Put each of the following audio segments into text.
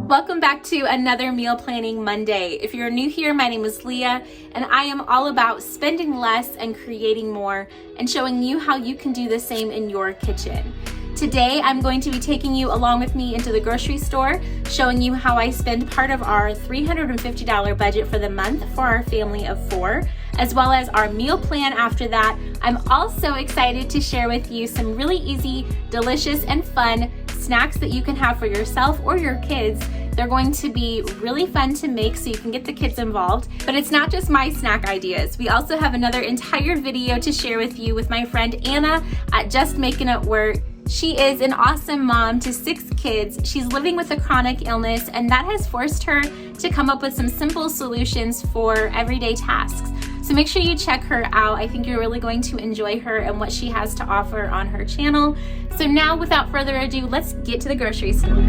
Welcome back to another Meal Planning Monday. If you're new here, my name is Leah, and I am all about spending less and creating more and showing you how you can do the same in your kitchen. Today, I'm going to be taking you along with me into the grocery store, showing you how I spend part of our $350 budget for the month for our family of 4, as well as our meal plan after that. I'm also excited to share with you some really easy, delicious, and fun snacks that you can have for yourself or your kids. They're going to be really fun to make so you can get the kids involved. But it's not just my snack ideas. We also have another entire video to share with you with my friend Anna at Just Making It Work. She is an awesome mom to 6 kids. She's living with a chronic illness, and that has forced her to come up with some simple solutions for everyday tasks. So make sure you check her out. I think you're really going to enjoy her and what she has to offer on her channel. So now, without further ado, let's get to the grocery store.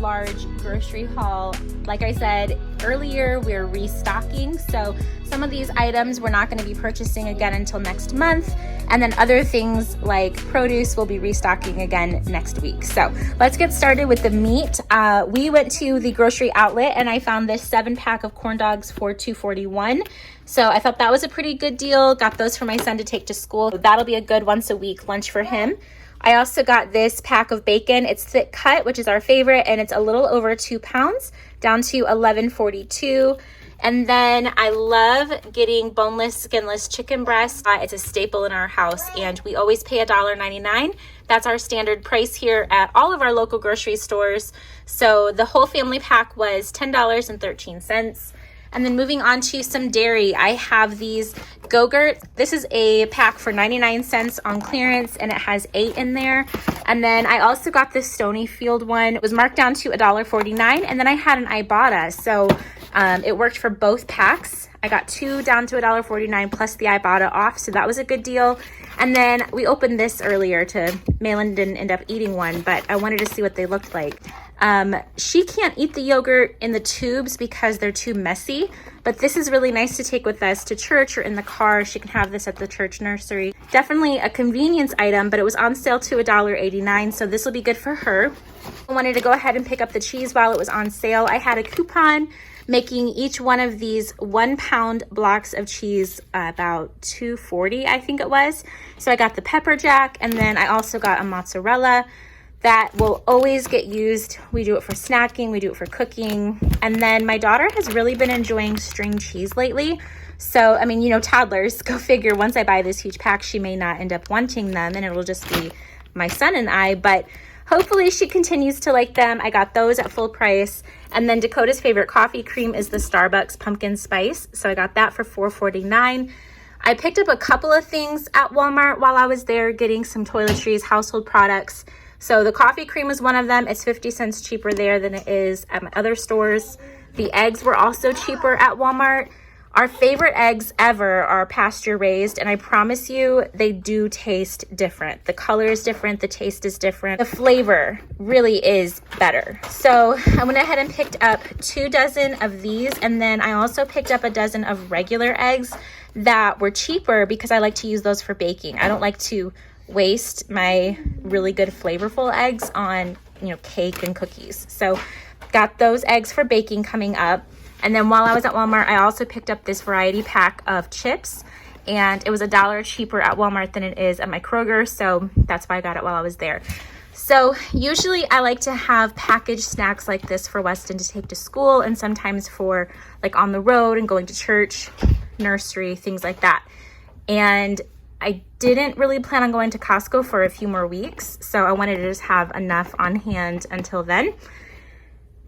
Large grocery haul. Like I said earlier, we're restocking, so some of these items we're not going to be purchasing again until next month, and then other things like produce will be restocking again next week. So let's get started with the meat. We went to the grocery outlet and I found this 7-pack of corn dogs for $2.41. So I thought that was a pretty good deal. Got those for my son to take to school. That'll be a good once a week lunch for him. I also got this pack of bacon. It's thick cut, which is our favorite, and it's a little over 2 pounds, down to $11.42. And then I love getting boneless, skinless chicken breast. It's a staple in our house, and we always pay $1.99. That's our standard price here at all of our local grocery stores. So the whole family pack was $10.13. And then moving on to some dairy, I have these Go-Gurt. This is a pack for 99 cents on clearance, and it has 8 in there. And then I also got this Stonyfield one. It was marked down to $1.49, and then I had an Ibotta, so it worked for both packs. I got 2 down to $1.49 plus the Ibotta off, so that was a good deal. And then we opened this earlier Malin didn't end up eating one, but I wanted to see what they looked like. She can't eat the yogurt in the tubes because they're too messy, but this is really nice to take with us to church or in the car. She can have this at the church nursery. Definitely a convenience item, but it was on sale to $1.89, so this will be good for her. I wanted to go ahead and pick up the cheese while it was on sale. I had a coupon making each one of these 1-pound blocks of cheese about $2.40, I think it was. So I got the pepper jack, and then I also got a mozzarella that will always get used. We do it for snacking, we do it for cooking. And then my daughter has really been enjoying string cheese lately. So, I mean, you know, toddlers, go figure, once I buy this huge pack, she may not end up wanting them, and it'll just be my son and I, but hopefully she continues to like them. I got those at full price. And then Dakota's favorite coffee cream is the Starbucks pumpkin spice. So I got that for $4.49. I picked up a couple of things at Walmart while I was there getting some toiletries, household products. So the coffee cream was one of them. It's 50 cents cheaper there than it is at my other stores. The eggs were also cheaper at Walmart. Our favorite eggs ever are pasture raised, and I promise you they do taste different. The color is different, the taste is different. The flavor really is better. So I went ahead and picked up 2 dozen of these, and then I also picked up a dozen of regular eggs that were cheaper because I like to use those for baking. I don't like to waste my really good flavorful eggs on, cake and cookies. So got those eggs for baking coming up. And then while I was at Walmart, I also picked up this variety pack of chips, and it was $1 cheaper at Walmart than it is at my Kroger, so that's why I got it while I was there. So usually I like to have packaged snacks like this for Weston to take to school, and sometimes for like on the road and going to church, nursery, things like that. And I didn't really plan on going to Costco for a few more weeks, so I wanted to just have enough on hand until then,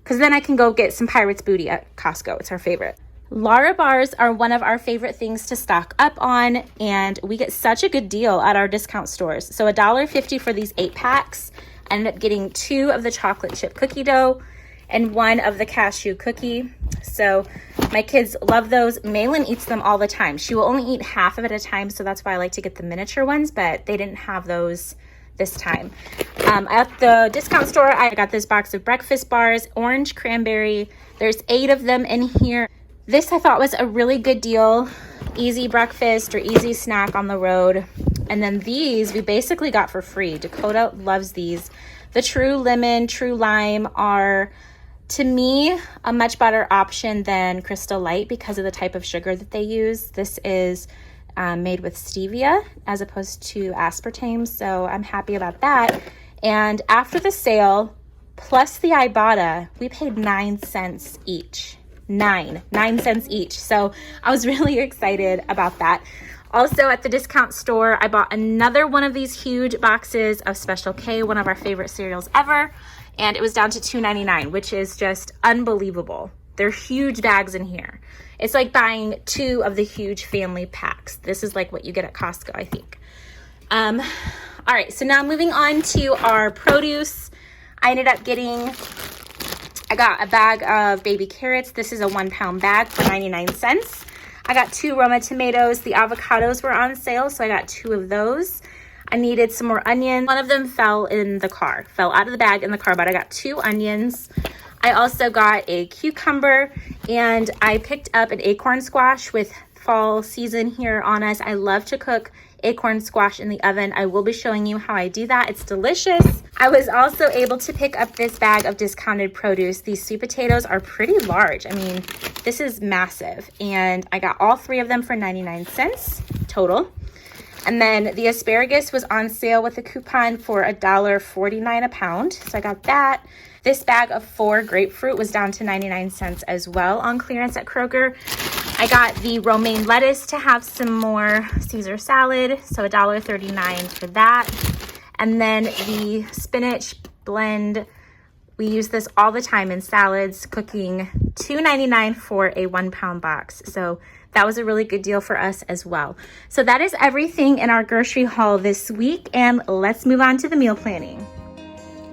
because then I can go get some Pirate's Booty at Costco. It's our favorite. Lara bars are one of our favorite things to stock up on, and we get such a good deal at our discount stores. So $1.50 for these 8 packs. I ended up getting 2 of the chocolate chip cookie dough and 1 of the cashew cookie. So my kids love those. Malin eats them all the time. She will only eat half of it at a time, so that's why I like to get the miniature ones, but they didn't have those this time. At the discount store, I got this box of breakfast bars, orange cranberry. There's 8 of them in here. This I thought was a really good deal. Easy breakfast or easy snack on the road. And then these we basically got for free. Dakota loves these. The True Lemon, True Lime are, to me, a much better option than Crystal Light because of the type of sugar that they use. This is made with stevia as opposed to aspartame, so I'm happy about that. And after the sale, plus the Ibotta, we paid 9 cents each. 9 cents each. So I was really excited about that. Also at the discount store, I bought another one of these huge boxes of Special K, one of our favorite cereals ever, and it was down to $2.99, which is just unbelievable. They're huge bags in here. It's like buying 2 of the huge family packs. This is like what you get at Costco, I think. All right, so now moving on to our produce. I got a bag of baby carrots. This is a 1-pound bag for 99 cents. I got 2 Roma tomatoes. The avocados were on sale, so I got 2 of those. I needed some more onions. One of them fell out of the bag in the car, but I got 2 onions. I also got a cucumber, and I picked up an acorn squash with fall season here on us. I love to cook acorn squash in the oven. I will be showing you how I do that. It's delicious. I was also able to pick up this bag of discounted produce. These sweet potatoes are pretty large. I mean, this is massive, and I got all 3 of them for 99 cents total. And then the asparagus was on sale with a coupon for $1.49 a pound. So I got that. This bag of 4 grapefruit was down to 99 cents as well on clearance at Kroger. I got the romaine lettuce to have some more Caesar salad, so $1.39 for that. And then the spinach blend, we use this all the time in salads, cooking, $2.99 for a 1-pound box. So that was a really good deal for us as well. So that is everything in our grocery haul this week, and let's move on to the meal planning.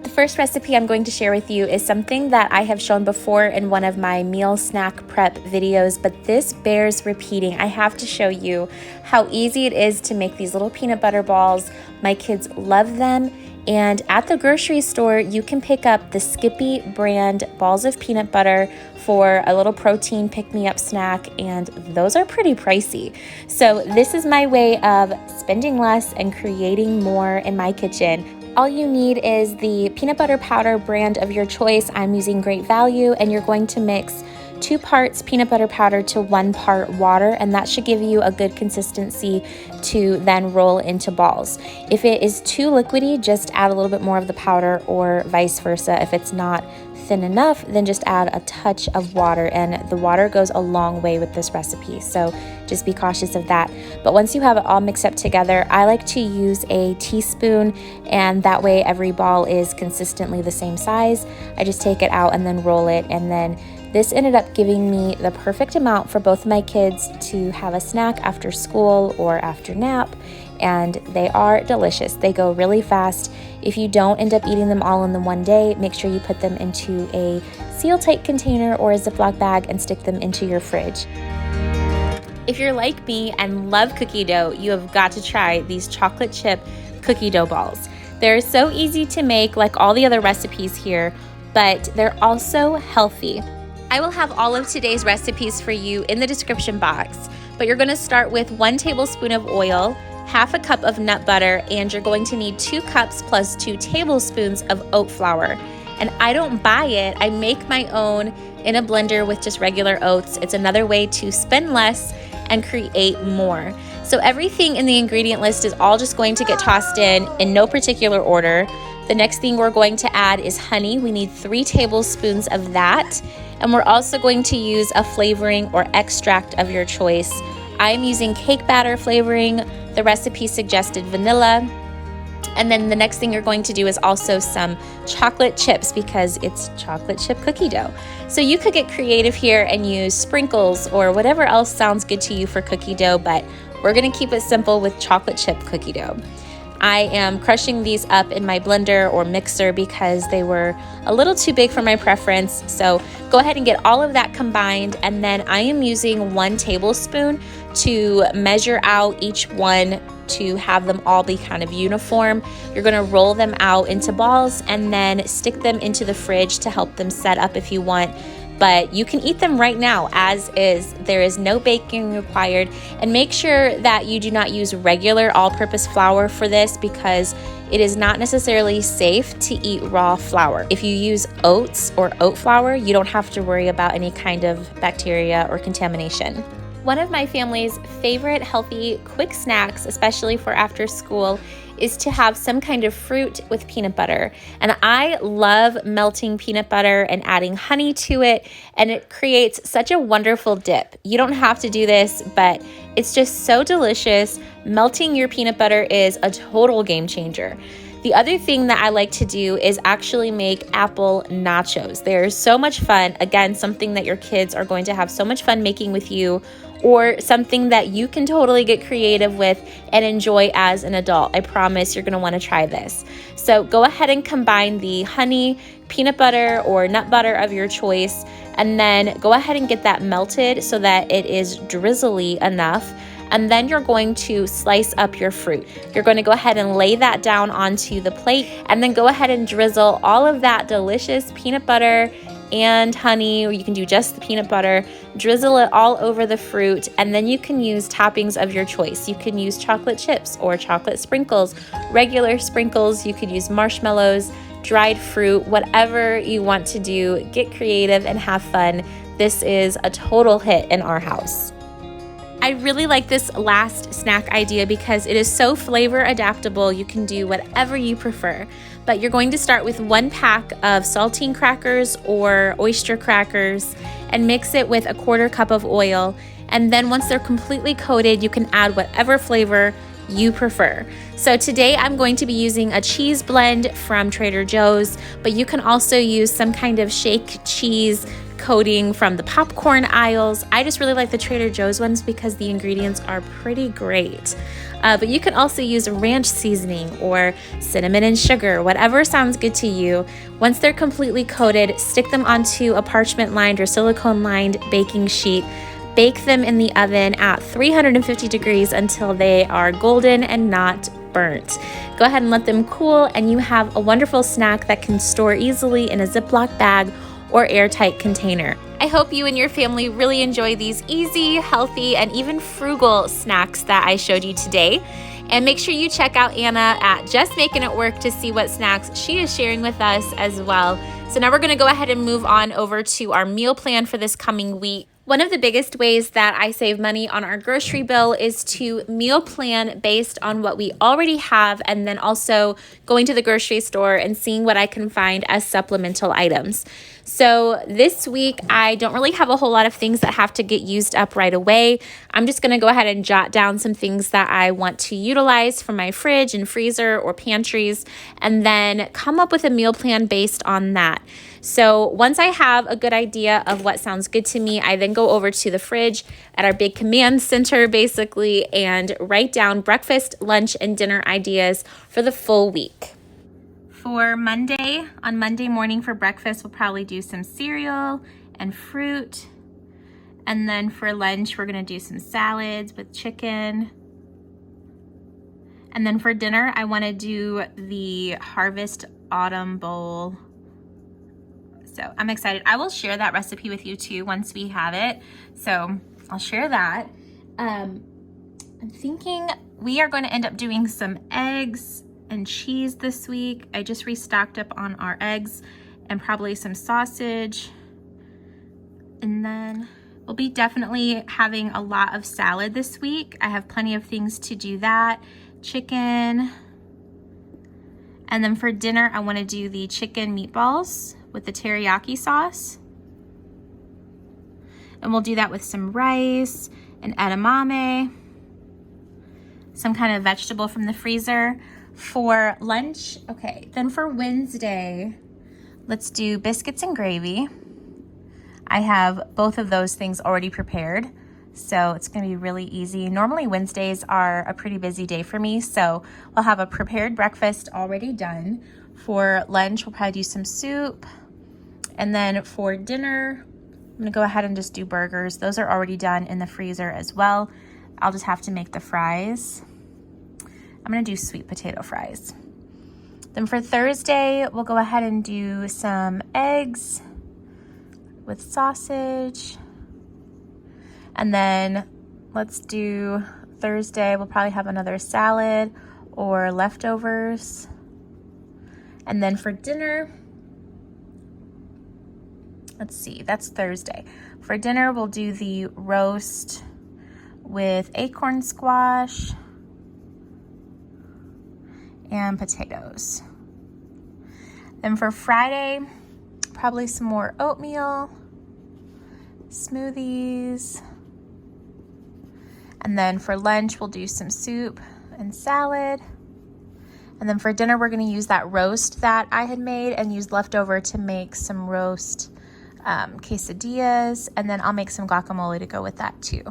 The first recipe I'm going to share with you is something that I have shown before in one of my meal snack prep videos, but this bears repeating. I have to show you how easy it is to make these little peanut butter balls. My kids love them. And at the grocery store, you can pick up the Skippy brand balls of peanut butter for a little protein pick-me-up snack, and those are pretty pricey. So this is my way of spending less and creating more in my kitchen. All you need is the peanut butter powder brand of your choice. I'm using Great Value, and you're going to mix 2 parts peanut butter powder to 1 part water, and that should give you a good consistency to then roll into balls. If it is too liquidy, just add a little bit more of the powder, or vice versa. If it's not thin enough, then just add a touch of water, and the water goes a long way with this recipe, so just be cautious of that. But once you have it all mixed up together, I like to use a teaspoon, and that way every ball is consistently the same size. I just take it out and then roll it, and then this ended up giving me the perfect amount for both of my kids to have a snack after school or after nap, and they are delicious. They go really fast. If you don't end up eating them all in the one day, make sure you put them into a seal-tight container or a Ziploc bag and stick them into your fridge. If you're like me and love cookie dough, you have got to try these chocolate chip cookie dough balls. They're so easy to make like all the other recipes here, but they're also healthy. I will have all of today's recipes for you in the description box, but you're gonna start with 1 tablespoon of oil, half a cup of nut butter, and you're going to need 2 cups plus 2 tablespoons of oat flour. And I don't buy it, I make my own in a blender with just regular oats. It's another way to spend less and create more. So everything in the ingredient list is all just going to get tossed in no particular order. The next thing we're going to add is honey. We need 3 tablespoons of that. And we're also going to use a flavoring or extract of your choice. I'm using cake batter flavoring. The recipe suggested vanilla. And then the next thing you're going to do is also some chocolate chips because it's chocolate chip cookie dough. So you could get creative here and use sprinkles or whatever else sounds good to you for cookie dough, but we're gonna keep it simple with chocolate chip cookie dough. I am crushing these up in my blender or mixer because they were a little too big for my preference. So go ahead and get all of that combined, and then I am using 1 tablespoon to measure out each one to have them all be kind of uniform. You're gonna roll them out into balls and then stick them into the fridge to help them set up if you want. But you can eat them right now as is. There is no baking required. And make sure that you do not use regular all-purpose flour for this because it is not necessarily safe to eat raw flour. If you use oats or oat flour, you don't have to worry about any kind of bacteria or contamination. One of my family's favorite healthy quick snacks, especially for after school, is to have some kind of fruit with peanut butter. And I love melting peanut butter and adding honey to it, and it creates such a wonderful dip. You don't have to do this, but it's just so delicious. Melting your peanut butter is a total game changer. The other thing that I like to do is actually make apple nachos. They're so much fun. Again, something that your kids are going to have so much fun making with you, or something that you can totally get creative with and enjoy as an adult. I promise you're gonna wanna try this. So go ahead and combine the honey, peanut butter, or nut butter of your choice, and then go ahead and get that melted so that it is drizzly enough. And then you're going to slice up your fruit. You're going to go ahead and lay that down onto the plate, and then go ahead and drizzle all of that delicious peanut butter and honey, or you can do just the peanut butter, drizzle it all over the fruit, and then you can use toppings of your choice. You can use chocolate chips or chocolate sprinkles, regular sprinkles, you could use marshmallows, dried fruit, whatever you want to do. Get creative and have fun. This is a total hit in our house. I really like this last snack idea because it is so flavor adaptable. You can do whatever you prefer, but you're going to start with 1 pack of saltine crackers or oyster crackers and mix it with 1/4 cup of oil. And then once they're completely coated, you can add whatever flavor you prefer. So today I'm going to be using a cheese blend from Trader Joe's, but you can also use some kind of shake cheese coating from the popcorn aisles. I just really like the Trader Joe's ones because the ingredients are pretty great. But you can also use ranch seasoning or cinnamon and sugar, whatever sounds good to you. Once they're completely coated, stick them onto a parchment lined or silicone lined baking sheet. Bake them in the oven at 350 degrees until they are golden and not burnt. Go ahead and let them cool, and you have a wonderful snack that can store easily in a Ziploc bag or airtight container. I hope you and your family really enjoy these easy, healthy, and even frugal snacks that I showed you today. And make sure you check out Anna at Just Making It Work to see what snacks she is sharing with us as well. So now we're gonna go ahead and move on over to our meal plan for this coming week. One of the biggest ways that I save money on our grocery bill is to meal plan based on what we already have, and then also going to the grocery store and seeing what I can find as supplemental items. So this week, I don't really have a whole lot of things that have to get used up right away. I'm just gonna go ahead and jot down some things that I want to utilize from my fridge and freezer or pantries, and then come up with a meal plan based on that. So once I have a good idea of what sounds good to me, I then go over to the fridge at our big command center basically and write down breakfast, lunch, and dinner ideas for the full week. For Monday, on Monday morning for breakfast, we'll probably do some cereal and fruit. And then for lunch, we're gonna do some salads with chicken. And then for dinner, I wanna do the Harvest Autumn Bowl. So I'm excited. I will share that recipe with you too once we have it. So I'll share that. I'm thinking we are going to end up doing some eggs and cheese this week. I just restocked up on our eggs and probably some sausage. And then we'll be definitely having a lot of salad this week. I have plenty of things to do that. Chicken. And then for dinner, I want to do the chicken meatballs with the teriyaki sauce. And we'll do that with some rice and edamame, some kind of vegetable from the freezer. For lunch, okay, then for Wednesday, let's do biscuits and gravy. I have both of those things already prepared, so it's gonna be really easy. Normally Wednesdays are a pretty busy day for me, so we'll have a prepared breakfast already done. For lunch, we'll probably do some soup. And then for dinner, I'm gonna go ahead and just do burgers. Those are already done in the freezer as well. I'll just have to make the fries. I'm gonna do sweet potato fries. Then for Thursday, we'll go ahead and do some eggs with sausage. And then let's do Thursday, we'll probably have another salad or leftovers. And then for dinner, let's see, that's Thursday. For dinner, we'll do the roast with acorn squash and potatoes. Then for Friday, probably some more oatmeal, smoothies. And then for lunch, we'll do some soup and salad. And then for dinner, we're gonna use that roast that I had made and use leftover to make some roast quesadillas. And then I'll make some guacamole to go with that too.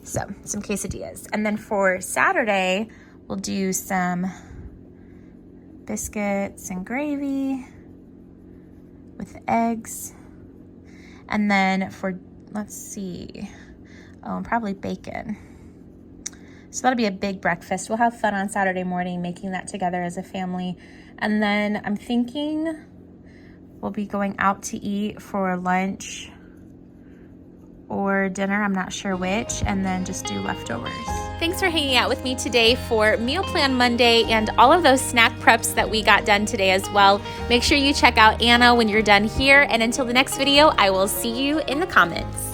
So some quesadillas. And then for Saturday, we'll do some biscuits and gravy with eggs. And then for, let's see, and probably bacon. So that'll be a big breakfast. We'll have fun on Saturday morning making that together as a family. And then I'm thinking we'll be going out to eat for lunch or dinner, I'm not sure which, and then just do leftovers. Thanks for hanging out with me today for Meal Plan Monday and all of those snack preps that we got done today as well. Make sure you check out Anna when you're done here, and until the next video, I will see you in the comments.